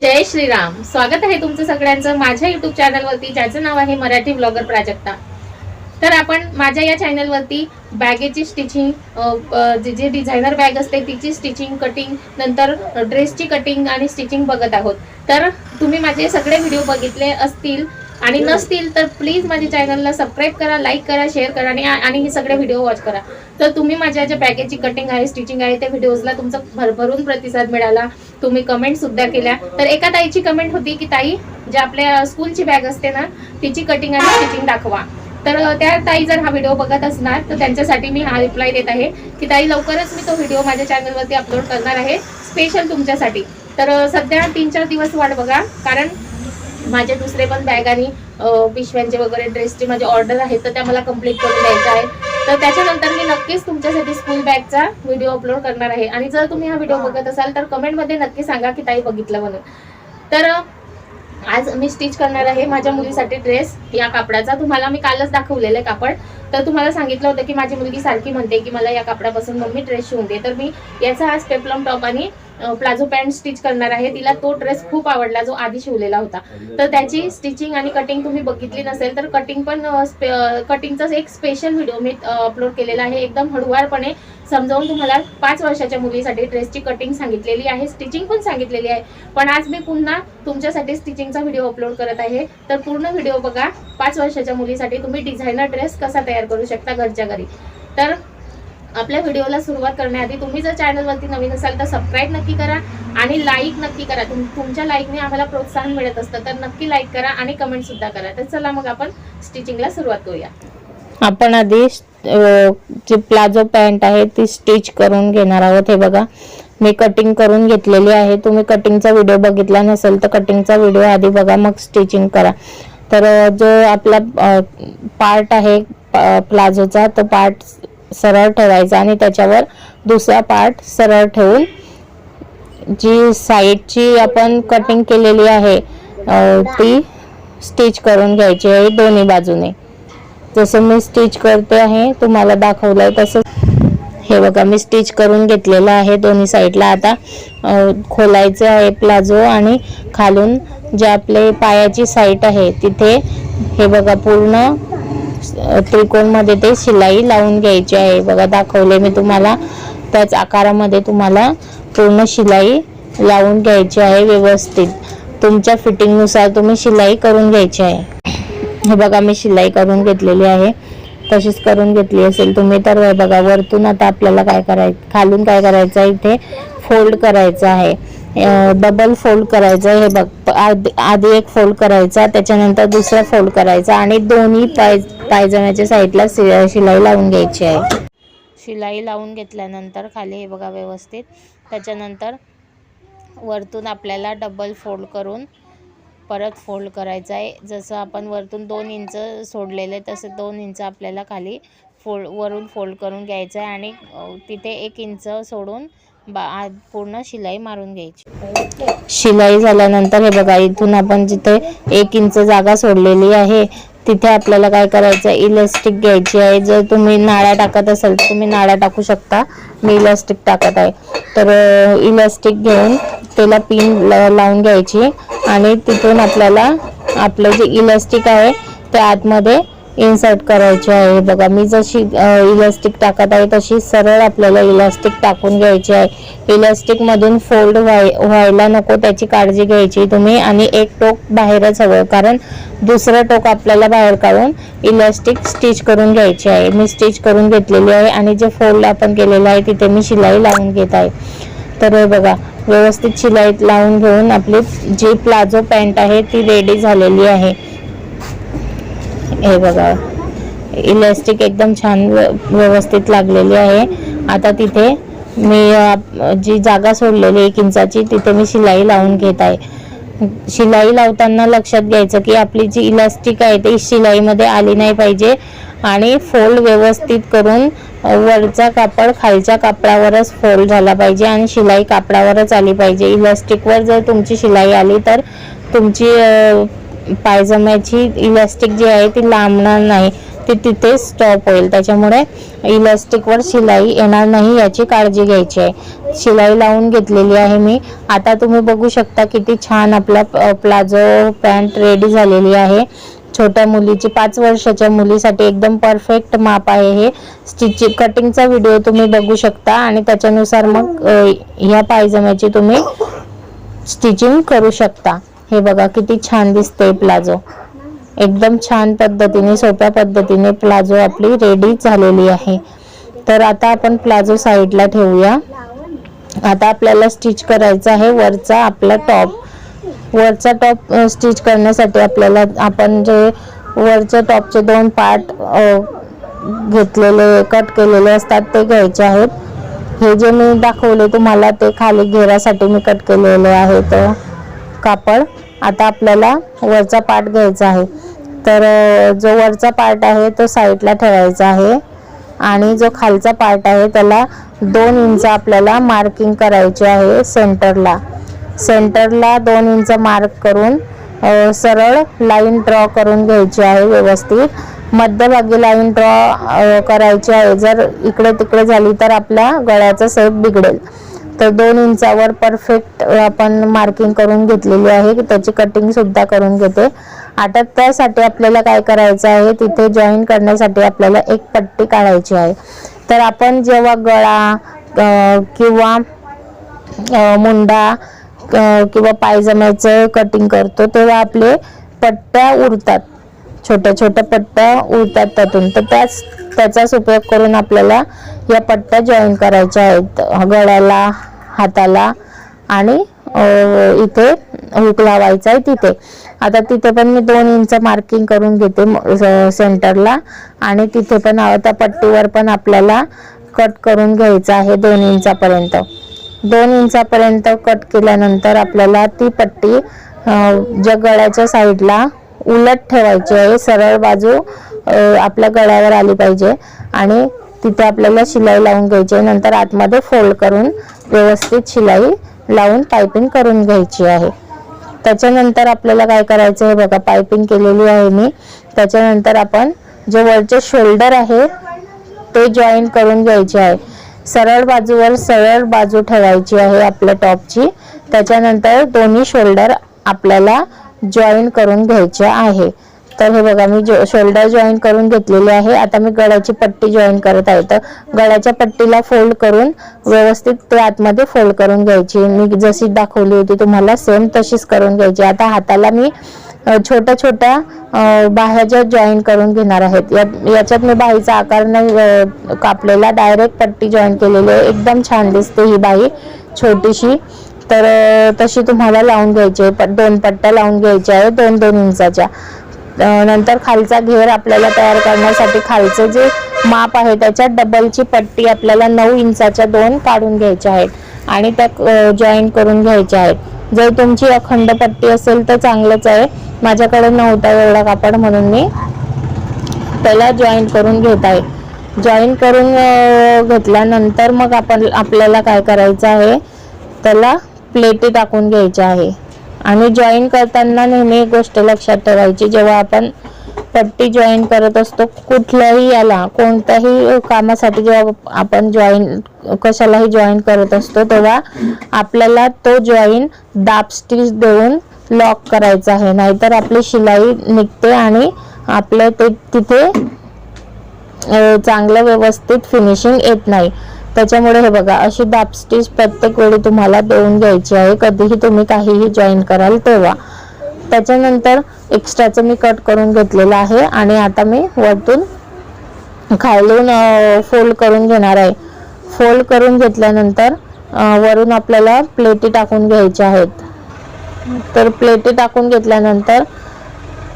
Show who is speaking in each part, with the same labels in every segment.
Speaker 1: जय श्रीराम। स्वागत आहे तुमचं सगळ्यांचं माझ्या YouTube चॅनलवरती, ज्याचं नाव आहे मराठी ब्लॉगर प्राजक्ता। तर आपण माझ्या या चॅनलवरती बॅगेची स्टिचिंग, जे डिझायनर बॅग असते तिची स्टिचिंग, कटिंग, नंतर ड्रेसची कटिंग आणि स्टिचिंग बघत आहोत। तर तुम्ही माझे सगळे व्हिडिओ बघितले असतील आणि नसतील तर प्लीज माझ्या चॅनलला सबस्क्राइब करा, लाईक करा, शेअर करा आणि हे सगळे व्हिडिओ वॉच करा। तर तुम्ही माझ्या ज्या बॅगेची कटिंग आहे, स्टिचिंग आहे, त्या व्हिडिओजला तुमचा भरभरून प्रतिसाद मिळाला। तुम्ही कमेंट सुद्धा केल्या। तर एका ताईची कमेंट होती की ताई, जे आपल्या स्कूलची बॅग असते ना तिची कटिंग आणि स्टिचिंग दाखवा। तर त्या ताई जर हा व्हिडिओ बघत असणार तर त्यांच्यासाठी मी हा रिप्लाय देत आहे की ताई, लवकरच मी तो व्हिडिओ माझ्या चॅनलवरती अपलोड करणार आहे स्पेशल तुमच्यासाठी। तर सध्या 3-4 दिवस वाट बघा, कारण माझे दुसरे पण बॅग आणि पिशव्यांचे वगैरे ड्रेसची माझी ऑर्डर आहे, तर त्या मला कंप्लीट करून द्यायच्या आहेत। तर त्याच्यानंतर मी नक्कीच तुमच्यासाठी स्कूल बॅगचा व्हिडिओ अपलोड करणार आहे। आणि जर तुम्ही हा व्हिडिओ बघत असाल तर कमेंटमध्ये नक्की सांगा की ताई बघितलं म्हणून। तर आज मी स्टिच करणार आहे माझ्या मुलीसाठी ड्रेस या कापडाचा। तुम्हाला मी कालच दाखवलेलं आहे कापड। तर तुम्हाला सांगितलं होतं की माझी मुलगी सारखी म्हणते की मला या कापडापासून मम्मी ड्रेस शिवून दे। तर मी याचा आज पेप्लम टॉप आणि प्लाझो पॅन्ट स्टिच करणार आहे। तिला तो ड्रेस खूप आवडला जो आधी शिवलेला होता। तर त्याची स्टिचिंग आणि कटिंग तुम्ही बघितली नसेल तर कटिंगचा एक स्पेशल व्हिडिओ मी अपलोड केलेला आहे। एकदम हळूवारपणे समजावून तुम्हाला 5 वर्षाच्या मुलीसाठी ड्रेसची कटिंग सांगितलेली आहे, स्टिचिंग पण सांगितलेली आहे। पण आज मी पुन्हा तुमच्यासाठी स्टिचिंगचा व्हिडिओ अपलोड करत आहे। तर पूर्ण व्हिडिओ बघा। 5 वर्षाच्या मुलीसाठी तुम्ही डिझायनर ड्रेस कसा तयार करू शकता घरच्या घरी। तर आपल्या व्हिडिओला सुरुवात करण्याआधी तुम्ही जर चॅनलवरती नवीन असाल तर सबस्क्राइब नक्की करा आणि लाईक नक्की करा। तुमच्या लाईकने आम्हाला प्रोत्साहन मिळत असतं। तर नक्की लाईक करा आणि कमेंट सुद्धा करा। तर चला मग आपण स्टिचिंगला सुरुवात करूया।
Speaker 2: आपण आधी जी प्लाझो पॅन्ट आहे ती स्टिच करून घेणार आहोत। हे बघा, मी कटिंग करून घेतलेली आहे। तुम्ही कटिंगचा व्हिडिओ बघितला नसेल तर कटिंगचा व्हिडिओ आधी बघा, मग स्टिचिंग करा। तर जो आपला पार्ट आहे प्लाझोचा, तो पार्ट सरळ ठेवायचा आणि त्याच्यावर दुसरा पार्ट सरळ ठेवून जी साइडची आपण कटिंग केलेली आहे ती स्टिच करून घ्यायची आहे दोन्ही बाजूने। जसं मी स्टिच करते आहे तुम्हाला दाखवलंय तसं। हे बघा, मी स्टिच करून घेतलेलं आहे दोन्ही साइडला। आता खोलायचं आहे प्लाझो आणि खालून जे आपले पायाची साइड आहे तिथे हे बघा पूर्ण त्रिकोण मध्ये ते शिलाई लावून घ्यायची आहे। बघा, दाखवले मी तुम्हाला त्याच आकारामध्ये तुम्हाला पूर्ण शिलाई लावून घ्यायची आहे व्यवस्थित। तुमच्या फिटिंग नुसार तुम्ही शिलाई करून घ्यायची आहे। हे बघा, मी शिलाई करून घेतलेली आहे, तशीच करून घेतली असेल तुम्ही तर। हे बघा, वरतून आता आपल्याला काय करायचं, खालून काय करायचं आहे, इथे फोल्ड करायचं आहे, डबल फोल्ड करायचं आहे। हे बघ, आधी एक फोल्ड करायचा, त्याच्यानंतर दुसरा फोल्ड करायचा आणि दोन्ही पायजमाच्या साईडला शिलाई लावून घ्यायची आहे। शिलाई लावून घेतल्यानंतर खाली हे बघा व्यवस्थित, त्याच्यानंतर वरतून आपल्याला डबल फोल्ड करून परत फोल्ड करायचा आहे। जसं आपण वरतून 2 इंच सोडलेले तसे 2 इंच आपल्याला खाली वरून फोल्ड करून घ्यायचं आहे आणि तिथे 1 इंच सोडून पूर्ण शिलाई मारून घ्यायची। शिलाई झाल्यानंतर हे बघा, इथून आपण जिथे 1 इंच जागा सोडलेली आहे तिथे आपल्याला काय करायचं आहे, इलास्टिक घ्यायची आहे। जर तुम्ही नाळ्या टाकत असाल तर तुम्ही नाळ्या टाकू शकता, मी इलास्टिक टाकत आहे। तर इलास्टिक घेऊन त्याला पिन लावून घ्यायची आणि तिथून आपल्याला आपलं जे इलास्टिक आहे ते आतमध्ये इन्सर्ट करायचे आहे। बघा, मी जशी इलास्टिक टाकत आहे तशी सरळ आपल्याला इलास्टिक टाकून घ्यायची आहे। इलास्टिक मधून फोल्ड व्हायला नको त्याची काळजी घ्यायची तुम्ही। आणि एक टोक बाहेरच हवं, कारण दुसरं टोक आपल्याला बाहेर काढून इलास्टिक स्टिच करून घ्यायची आहे। मी स्टिच करून घेतलेली आहे आणि जे फोल्ड आपण केलेलं आहे तिथे मी शिलाई लावून घेत आहे। तर हे बघा, व्यवस्थित शिलाई लावून घेऊन आपली जी प्लाझो पॅन्ट आहे ती रेडी झालेली आहे। हे बघा, इलास्टिक एकदम छान व्यवस्थित लागलेली आहे। आता तिथे मी जी जागा सोडलेली 1 इंचाची तिथे मी शिलाई लावून घेत आहे। शिलाई लावताना लक्षात घ्यायचं की आपली जी इलास्टिक आहे ती शिलाईमध्ये आली नाही पाहिजे आणि फोल्ड व्यवस्थित करून वरचा कापड खालच्या कापडावरच फोल्ड झाला पाहिजे आणि शिलाई कापडावरच आली पाहिजे। इलास्टिकवर जर तुमची शिलाई आली तर तुमची पायजमाची इलास्टिक जी आहे ती लांबणार नाही। ती तिथे स्टॉप होईल, त्याच्यामुळे इलास्टिकवर शिलाई येणार नाही याची काळजी घ्यायची आहे. शिलाई लावून घेतलेली आहे मी. आता तुम्ही बघू शकता किती छान आपला प्लाझो पॅन्ट रेडी झालेली आहे. छोट्या मुलीची 5 वर्षाच्या मुलीसाठी एकदम परफेक्ट माप आहे हे. कटिंगचा व्हिडिओ तुम्ही बघू शकता आणि त्याच्यानुसार मग ह्या पायजम्याची तुम्ही स्टिचिंग करू शकता. हे बघा किती छान दिसते प्लाझो. एकदम छान पद्धतीने सोप्या पद्धतीने प्लाझो आपली रेडी झालेली आहे. तर आता आपण प्लाझो साईडला ठेवूया. आता आपल्याला स्टिच करायचा आहे वरचा आपला टॉप. वरचा टॉप स्टिच करण्यासाठी आपल्याला आपण जे वरच्या टॉपचे 2 पार्ट घेतलेले कट केलेले असतात ते घ्यायचे आहेत. हे जे मी दाखवले तुम्हाला ते खाली घेरासाठी मी कट केलेले आहे तो कापड. आता आपल्याला वरचा पार्ट घ्यायचा आहे. तर जो वरचा पार्ट आहे तो साईडला ठेवायचा आहे आणि जो खालचा पार्ट आहे त्याला 2 इंच आपल्याला मार्किंग करायचे आहे. सेंटरला 2 इंच मार्क करून सरळ लाईन ड्रॉ करून घ्यायची आहे. व्यवस्थित मध्यभागी लाईन ड्रॉ करायची आहे. जर इकडे तिकडे झाली तर आपल्या गळ्याचा शेप बिघडेल. तर 2 इंचावर परफेक्ट आपण मार्किंग करून घेतलेली आहे. त्याची कटिंग सुद्धा करून घेते. आता त्यासाठी आपल्याला काय करायचं आहे, तिथे जॉईन करण्यासाठी आपल्याला एक पट्टी काढायची आहे. तर आपण जेव्हा गळा किंवा मुंडा किंवा पायजम्याचं कटिंग करतो तेव्हा आपले पट्ट्या उरतात, छोट्या छोट्या पट्ट्या उरतात त्यातून. तर त्याचाच उपयोग करून आपल्याला या पट्ट्या जॉईन करायच्या आहेत गळ्याला, हाताला आणि इथे हुक लावायचा आहे तिथे. आता तिथे पण मी 2 इंच मार्किंग करून घेते सेंटरला आणि तिथे पण त्या पट्टीवर पण आपल्याला कट करून घ्यायचं आहे 2 इंचापर्यंत. 2 इंचापर्यंत कट केल्यानंतर आपल्याला ती पट्टी ज्या गळ्याच्या साईडला उलट ठेवायची आहे. सरळ बाजू आपल्या गळ्यावर आली पाहिजे आणि तिथे आपल्याला शिलाई लावून घ्यायची आहे. नंतर आतमध्ये फोल्ड करून व्यवस्थित शिलाई लावून पाइपिंग करून घ्यायची आहे. त्याच्यानंतर आपल्याला काय करायचं आहे बघा, पाइपिंग केलेली आहे मी. त्याच्यानंतर आपण जे वरचे शोल्डर आहे ते जॉईन करून घ्यायचे आहे. सरळ बाजूवर सरळ बाजू ठेवायची आहे आपल्या टॉपची. त्याच्यानंतर दोन्ही शोल्डर आपल्याला जॉईन करून घ्यायचे आहे. तर हे बघा मी शोल्डर जॉईन करून घेतलेले आहे. आता मी गळ्याची पट्टी जॉईन करत आहे. तर गळ्याच्या पट्टीला फोल्ड करून व्यवस्थित ते आतमध्ये फोल्ड करून घ्यायची. मी जशी दाखवली होती तुम्हाला सेम तशीच करून घ्यायची. आता हाताला मी छोट्या छोट्या बाह्या जॉईन करून घेणार आहेत. याच्यात मी बाहीचा आकार नाही कापलेला, डायरेक्ट पट्टी जॉईन केलेली आहे. एकदम छान दिसते ही बाही छोटीशी. तर तशी तुम्हाला लावून घ्यायची आहे. 2 पट्ट्या लावून घ्यायच्या आहे 2-2 इंचाच्या. नंतर खालचा घेर आपल्याला तयार करण्यासाठी खालचं जे माप आहे त्याच्या डबलची पट्टी आपल्याला 9 इंचाच्या 2 काढून घ्यायच्या आहेत आणि त्या जॉईन करून घ्यायच्या आहेत. जर तुमची अखंड पट्टी असेल तर चांगलंच आहे. माझ्याकडे नव्हता एवढा कापड म्हणून मी पहिला जॉईन करून घेत आहे. जॉईन करून घेतल्यानंतर मग आपल्याला काय करायचं आहे, त्याला प्लेटी टाकून घ्यायच्या आहे. आणि जॉईन करताना नेहमी एक गोष्ट लक्षात ठेवायची, जेव्हा आपण पट्टी जॉईन करत असतो कुठल्याही याला कोणत्याही कामासाठी जेव्हा आपण कशालाही जॉईन करत असतो तेव्हा आपल्याला तो जॉईन दाब स्टिच देऊन लॉक करायचा आहे. नाहीतर आपली शिलाई निघते आणि आपलं ते तिथे चांगलं व्यवस्थित फिनिशिंग येत नाही. त्याच्यामुळे हे बघा अशी दाब स्टिच प्रत्येक वेळी तुम्हाला देऊन घ्यायची आहे कधीही तुम्ही काहीही जॉईन कराल तेव्हा. त्याच्यानंतर एक्स्ट्राचं मी कट करून घेतलेलं आहे आणि आता मी वरतून खालून फोल्ड करून घेणार आहे. फोल्ड करून घेतल्यानंतर वरून आपल्याला प्लेटी टाकून घ्यायच्या आहेत. तर प्लेटी टाकून घेतल्यानंतर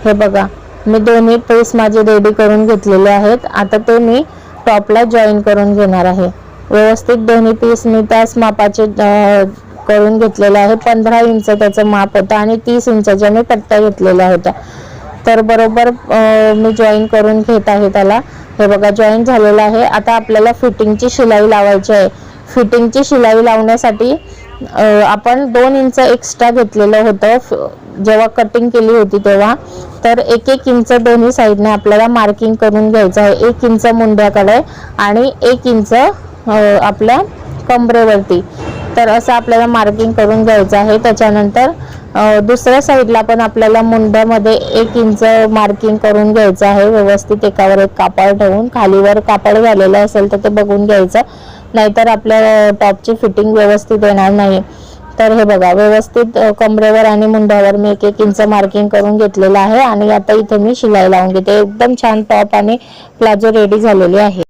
Speaker 2: हे बघा मी दोन्ही पीस माझे रेडी करून घेतलेले आहेत. आता ते मी टॉपला जॉईन करून घेणार आहे. व्यवस्थित दोन्ही पीस मी त्याच मापाचे करून घेतलेले आहे. 15 इंच त्याचं माप होतं आणि 30 इंचाच्या मी पट्ट्या घेतलेल्या होत्या. तर बरोबर मी जॉईन करून घेत आहे त्याला. हे बघा जॉईन झालेलं आहे. आता आपल्याला फिटिंगची शिलाई लावायची आहे. फिटिंगची शिलाई लावण्यासाठी आपण 2 इंच एक्स्ट्रा घेतलेलं होतं जेव्हा कटिंग केली होती तेव्हा. तर 1-1 इंच दोन्ही साईडने आपल्याला मार्किंग करून घ्यायचं आहे. 1 इंच मुंड्याकडे आणि 1 इंच आपल्या कमरेवरती. तर असं आपल्याला मार्किंग करून घ्यायचं आहे. त्याच्यानंतर दुसऱ्या साईडला पण आपल्याला मुंड्यामध्ये 1 इंच मार्किंग करून घ्यायचं आहे. व्यवस्थित एकावर एक कापड ठेवून, खालीवर कापड झालेलं असेल तर ते बघून घ्यायचं, नाहीतर आपल्या टॉपची फिटिंग व्यवस्थित येणार नाही. तर हे बघा, व्यवस्थित कमरेवर आणि मुंड्यावर मी 1-1 इंच मार्किंग करून घेतलेलं आहे. आणि आता इथे मी शिलाई लावून घेते. एकदम छान टॉप आणि प्लाझो रेडी झालेली आहे.